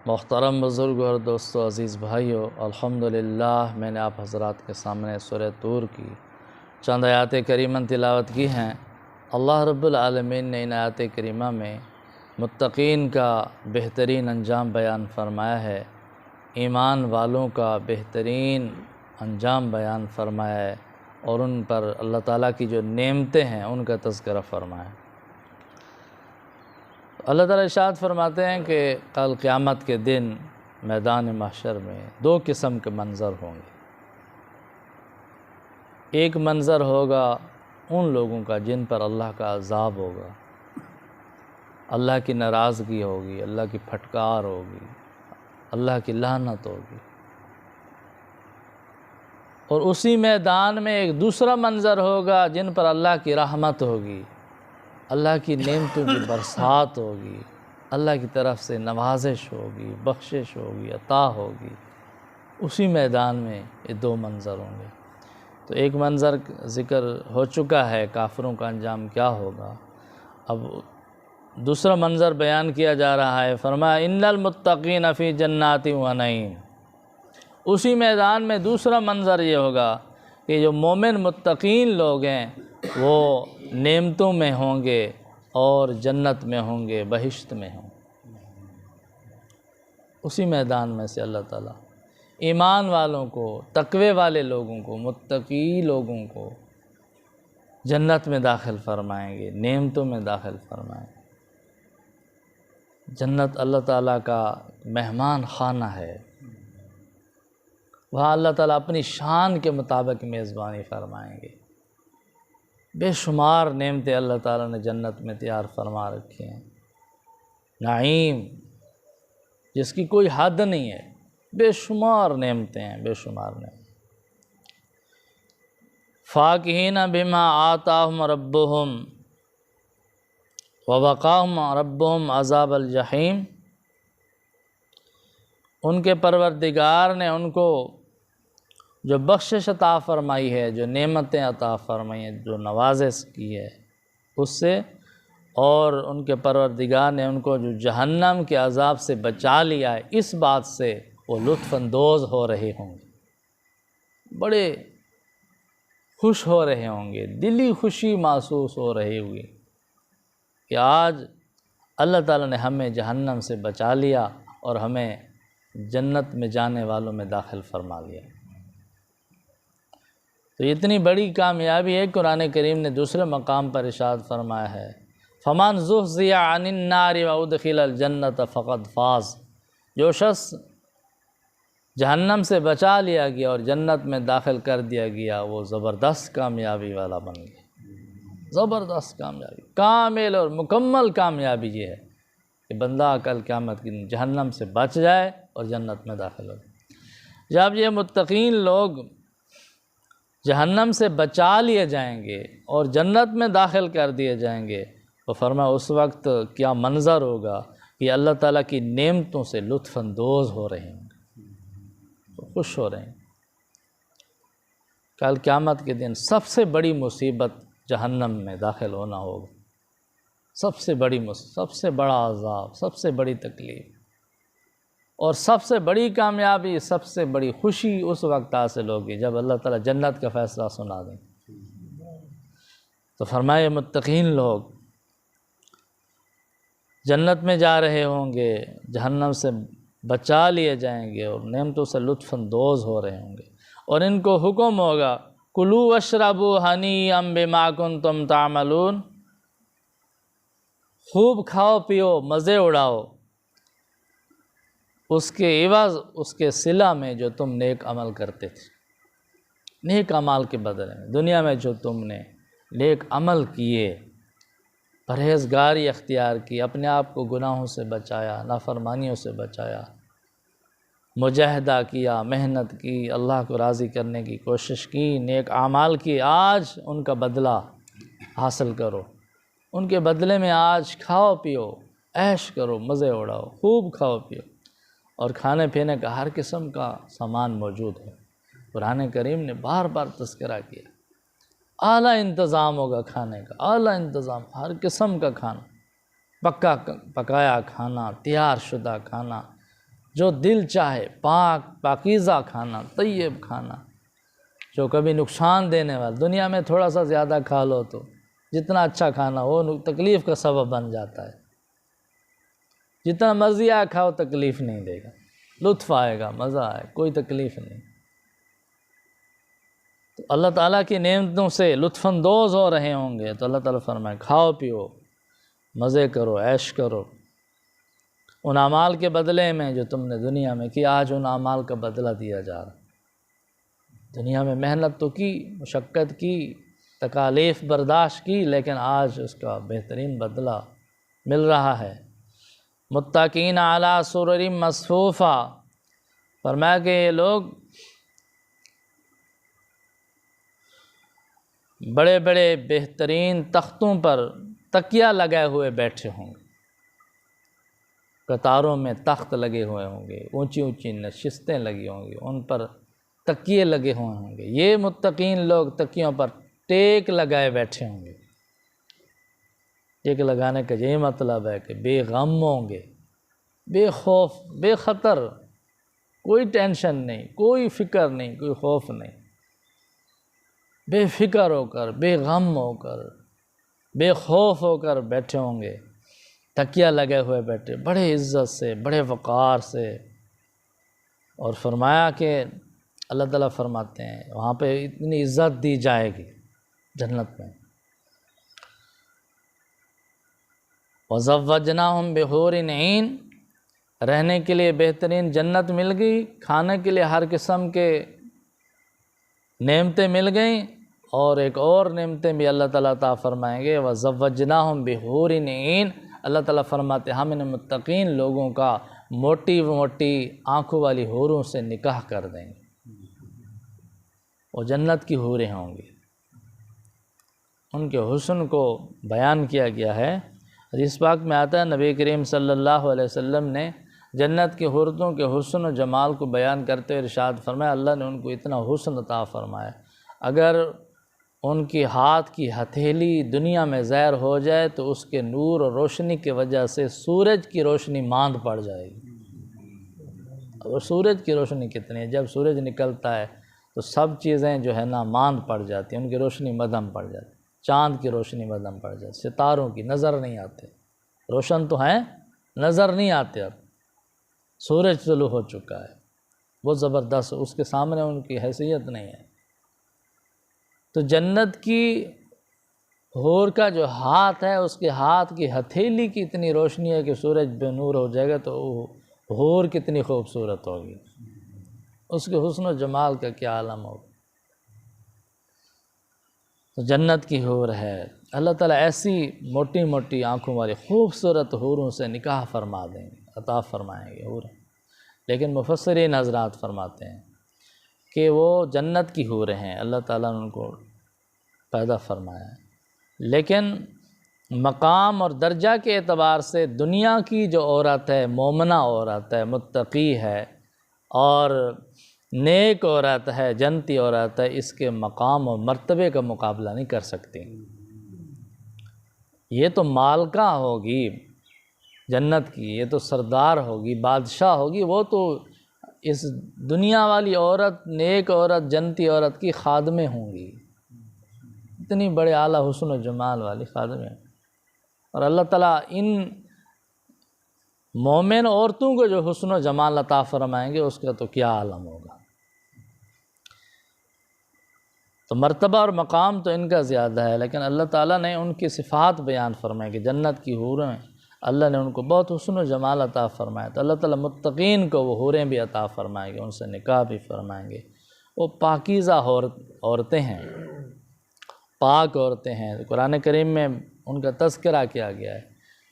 محترم بزرگ اور دوستو عزیز بھائیو، الحمدللہ میں نے آپ حضرات کے سامنے سورہ طور کی چند آیات کریمہ تلاوت کی ہیں۔ اللہ رب العالمین نے ان آیات کریمہ میں متقین کا بہترین انجام بیان فرمایا ہے، ایمان والوں کا بہترین انجام بیان فرمایا ہے، اور ان پر اللہ تعالیٰ کی جو نعمتیں ہیں ان کا تذکرہ فرمایا ہے۔ اللہ تعالیٰ ارشاد فرماتے ہیں کہ کل قیامت کے دن میدان محشر میں دو قسم کے منظر ہوں گے۔ ایک منظر ہوگا ان لوگوں کا جن پر اللہ کا عذاب ہوگا، اللہ کی ناراضگی ہوگی، اللہ کی پھٹکار ہوگی، اللہ کی لعنت ہوگی۔ اور اسی میدان میں ایک دوسرا منظر ہوگا جن پر اللہ کی رحمت ہوگی، اللہ کی نعمتوں کی برسات ہوگی، اللہ کی طرف سے نوازش ہوگی، بخشش ہوگی، عطا ہوگی۔ اسی میدان میں یہ دو منظر ہوں گے۔ تو ایک منظر ذکر ہو چکا ہے، کافروں کا انجام کیا ہوگا۔ اب دوسرا منظر بیان کیا جا رہا ہے، فرمایا ان المتقین فی جنات و نعیم۔ اسی میدان میں دوسرا منظر یہ ہوگا کہ جو مومن متقین لوگ ہیں وہ نعمتوں میں ہوں گے اور جنت میں ہوں گے، بہشت میں ہوں گے۔ اسی میدان میں سے اللہ تعالیٰ ایمان والوں کو، تقوی والے لوگوں کو، متقی لوگوں کو جنت میں داخل فرمائیں گے، نعمتوں میں داخل فرمائیں گے۔ جنت اللہ تعالیٰ کا مہمان خانہ ہے، وہاں اللہ تعالیٰ اپنی شان کے مطابق میزبانی فرمائیں گے۔ بے شمار نعمتیں اللہ تعالیٰ نے جنت میں تیار فرما رکھی ہیں، نعیم جس کی کوئی حد نہیں ہے، بے شمار نعمتیں ہیں، بے شمار نعمتیں۔ فاکہین بما آتاہم ربہم ووقاہم ربہم عذاب الجحیم۔ ان کے پروردگار نے ان کو جو بخشش عطا فرمائی ہے، جو نعمتیں عطا فرمائی ہیں، جو نوازش کی ہے اس سے، اور ان کے پروردگار نے ان کو جو جہنم کے عذاب سے بچا لیا ہے، اس بات سے وہ لطف اندوز ہو رہے ہوں گے، بڑے خوش ہو رہے ہوں گے، دلی خوشی محسوس ہو رہی ہوگی کہ آج اللہ تعالیٰ نے ہمیں جہنم سے بچا لیا اور ہمیں جنت میں جانے والوں میں داخل فرما لیا۔ تو اتنی بڑی کامیابی ہے، قرآن کریم نے دوسرے مقام پر ارشاد فرمایا ہے، فَمَنْ زُحْزِحَ عَنِ النَّارِ وَأُدْخِلَ الْجَنَّةَ فَقَدْ فَازَ۔ جو شخص جہنم سے بچا لیا گیا اور جنت میں داخل کر دیا گیا، وہ زبردست کامیابی والا بن گیا، زبردست کامیابی، کامل اور مکمل کامیابی یہ ہے کہ بندہ کل قیامت کے دن جہنم سے بچ جائے اور جنت میں داخل ہو جائے۔ جب یہ متقین لوگ جہنم سے بچا لیے جائیں گے اور جنت میں داخل کر دیے جائیں گے تو فرمایا اس وقت کیا منظر ہوگا کہ اللہ تعالیٰ کی نعمتوں سے لطف اندوز ہو رہے ہیں، خوش ہو رہے ہیں۔ کل قیامت کے دن سب سے بڑی مصیبت جہنم میں داخل ہونا ہوگا، سب سے بڑی مصیبت، سب سے بڑا عذاب، سب سے بڑی تکلیف، اور سب سے بڑی کامیابی، سب سے بڑی خوشی اس وقت حاصل ہوگی جب اللہ تعالیٰ جنت کا فیصلہ سنا دیں۔ تو فرمائے متقین لوگ جنت میں جا رہے ہوں گے، جہنم سے بچا لیے جائیں گے اور نعمتوں سے لطف اندوز ہو رہے ہوں گے، اور ان کو حکم ہوگا کلوا واشربوا ہنیئا بما کنتم تعملون، خوب کھاؤ پیو، مزے اڑاؤ، اس کے عوض، اس کے صلہ میں جو تم نیک عمل کرتے تھے، نیک عمل کے بدلے میں دنیا میں جو تم نے نیک عمل کیے، پرہیزگاری اختیار کی، اپنے آپ کو گناہوں سے بچایا، نافرمانیوں سے بچایا، مجاہدہ کیا، محنت کی، اللہ کو راضی کرنے کی کوشش کی، نیک اعمال کی، آج ان کا بدلہ حاصل کرو، ان کے بدلے میں آج کھاؤ پیو، عیش کرو، مزے اڑاؤ، خوب کھاؤ پیو، اور کھانے پینے کا ہر قسم کا سامان موجود ہے۔ قرآن کریم نے بار بار تذکرہ کیا، اعلیٰ انتظام ہوگا کھانے کا، اعلیٰ انتظام، ہر قسم کا کھانا، پکایا کھانا، تیار شدہ کھانا، جو دل چاہے، پاکیزہ کھانا، طیب کھانا، جو کبھی نقصان دینے والا، دنیا میں تھوڑا سا زیادہ کھا لو تو جتنا اچھا کھانا وہ تکلیف کا سبب بن جاتا ہے، جتنا مرضی آئے کھاؤ تکلیف نہیں دے گا، لطف آئے گا، مزہ آئے، کوئی تکلیف نہیں۔ تو اللہ تعالیٰ کی نعمتوں سے لطف اندوز ہو رہے ہوں گے تو اللہ تعالیٰ فرمائے کھاؤ پیو، مزے کرو، عیش کرو، ان اعمال کے بدلے میں جو تم نے دنیا میں کیا، آج ان اعمال کا بدلہ دیا جا رہا۔ دنیا میں محنت تو کی، مشقت کی، تکالیف برداشت کی، لیکن آج اس کا بہترین بدلہ مل رہا ہے۔ متکئین علی سرر مصفوفہ، فرمایا کہ یہ لوگ بڑے بڑے بہترین تختوں پر تکیہ لگائے ہوئے بیٹھے ہوں گے، قطاروں میں تخت لگے ہوئے ہوں گے، اونچی اونچی نشستیں لگی ہوں گی، ان پر تکیے لگے ہوئے ہوں گے۔ یہ متقین لوگ تکیوں پر ٹیک لگائے بیٹھے ہوں گے۔ ٹیک لگانے کا یہی مطلب ہے کہ بے غم ہوں گے، بے خوف، بے خطر، کوئی ٹینشن نہیں، کوئی فکر نہیں، کوئی خوف نہیں، بے فکر ہو کر، بے غم ہو کر، بے خوف ہو کر بیٹھے ہوں گے، تکیہ لگے ہوئے بیٹھے، بڑے عزت سے، بڑے وقار سے۔ اور فرمایا کہ اللہ تعالیٰ فرماتے ہیں وہاں پہ اتنی عزت دی جائے گی جنت میں۔ وَزَوَّجْنَاهُمْ بِحُورٍ عِينٍ، رہنے کے لیے بہترین جنت مل گئی، کھانے کے لیے ہر قسم کے نعمتیں مل گئیں، اور ایک اور نعمتیں بھی اللہ تعالیٰ عطا فرمائیں گے۔ وَزَوَّجْنَاهُمْ بِحُورٍ عِينٍ، اللہ تعالیٰ فرماتے ہم ان متقین لوگوں کا موٹی موٹی آنکھوں والی حوروں سے نکاح کر دیں گے۔ وہ جنت کی حوریں ہوں گی، ان کے حسن کو بیان کیا گیا ہے۔ حدیث پاک میں آتا ہے نبی کریم صلی اللہ علیہ وسلم نے جنت کی عورتوں کے حسن و جمال کو بیان کرتے ہوئے ارشاد فرمایا اللہ نے ان کو اتنا حسن عطا فرمایا، اگر ان کی ہاتھ کی ہتھیلی دنیا میں ظاہر ہو جائے تو اس کے نور اور روشنی کی وجہ سے سورج کی روشنی ماند پڑ جائے گی۔ اور سورج کی روشنی کتنی ہے، جب سورج نکلتا ہے تو سب چیزیں جو ہے نا ماند پڑ جاتی ہیں، ان کی روشنی مدھم پڑ جاتی، چاند کی روشنی مدھم پڑ جاتی، ستاروں کی نظر نہیں آتے، روشن تو ہیں نظر نہیں آتے۔ اب سورج طلوع ہو چکا ہے، وہ زبردست، اس کے سامنے ان کی حیثیت نہیں ہے۔ تو جنت کی حور کا جو ہاتھ ہے، اس کے ہاتھ کی ہتھیلی کی اتنی روشنی ہے کہ سورج بے نور ہو جائے گا تو وہ حور کتنی خوبصورت ہوگی، اس کے حسن و جمال کا کیا عالم ہوگا۔ تو جنت کی حور ہے، اللہ تعالیٰ ایسی موٹی موٹی آنکھوں والی خوبصورت حوروں سے نکاح فرما دیں گے، عطا فرمائیں گے حور۔ لیکن مفسرین حضرات فرماتے ہیں کہ وہ جنت کی حوریں ہیں، اللہ تعالیٰ نے ان کو پیدا فرمایا ہے، لیکن مقام اور درجہ کے اعتبار سے دنیا کی جو عورت ہے، مومنہ عورت ہے، متقی ہے اور نیک عورت ہے، جنتی عورت ہے، اس کے مقام اور مرتبے کا مقابلہ نہیں کر سکتی۔ یہ تو مالکہ ہوگی جنت کی، یہ تو سردار ہوگی، بادشاہ ہوگی، وہ تو اس دنیا والی عورت، نیک عورت، جنتی عورت کی خادمیں ہوں گی، اتنی بڑے اعلیٰ حسن و جمال والی خادمیں۔ اور اللہ تعالیٰ ان مومن عورتوں کو جو حسن و جمال عطا فرمائیں گے اس کا تو کیا عالم ہوگا۔ تو مرتبہ اور مقام تو ان کا زیادہ ہے، لیکن اللہ تعالیٰ نے ان کی صفات بیان فرمائیں کہ جنت کی حوریں اللہ نے ان کو بہت حسن و جمال عطا فرمایا، تو اللہ تعالیٰ متقین کو وہ حوریں بھی عطا فرمائیں گے، ان سے نکاح بھی فرمائیں گے۔ وہ پاکیزہ عورتیں ہیں، پاک عورتیں ہیں۔ قرآن کریم میں ان کا تذکرہ کیا گیا ہے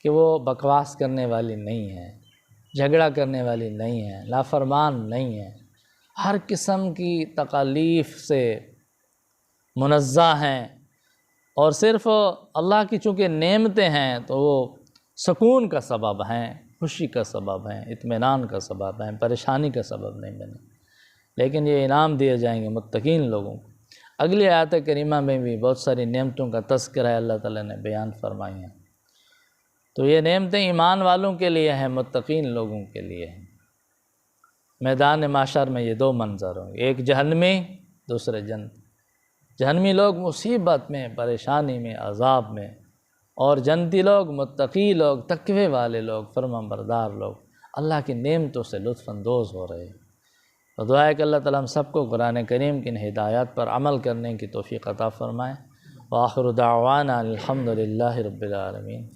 کہ وہ بکواس کرنے والی نہیں ہیں، جھگڑا کرنے والی نہیں ہیں، نافرمان نہیں ہیں، ہر قسم کی تکالیف سے منزہ ہیں، اور صرف اللہ کی چونکہ نعمتیں ہیں تو وہ سکون کا سبب ہیں، خوشی کا سبب ہیں، اطمینان کا سبب ہیں، پریشانی کا سبب نہیں بنے، لیکن یہ انعام دیے جائیں گے متقین لوگوں کو۔ اگلی آیت کریمہ میں بھی بہت ساری نعمتوں کا تذکرہ اللہ تعالیٰ نے بیان فرمائی ہیں، تو یہ نعمتیں ایمان والوں کے لیے ہیں، متقین لوگوں کے لیے ہیں۔ میدان معاشر میں یہ دو منظر ہوں گے، ایک جہنمی، دوسرے جنت۔ جہنمی لوگ مصیبت میں، پریشانی میں، عذاب میں، اور جنتی لوگ متقی لوگ، تقوی والے لوگ، فرمانبردار لوگ اللہ کی نعمتوں سے لطف اندوز ہو رہے ہیں۔ تو دعا ہے کہ اللہ تعالیٰ ہم سب کو قرآن کریم کی ان ہدایات پر عمل کرنے کی توفیق عطا فرمائے۔ وآخر دعوانا الحمد للہ رب العالمین۔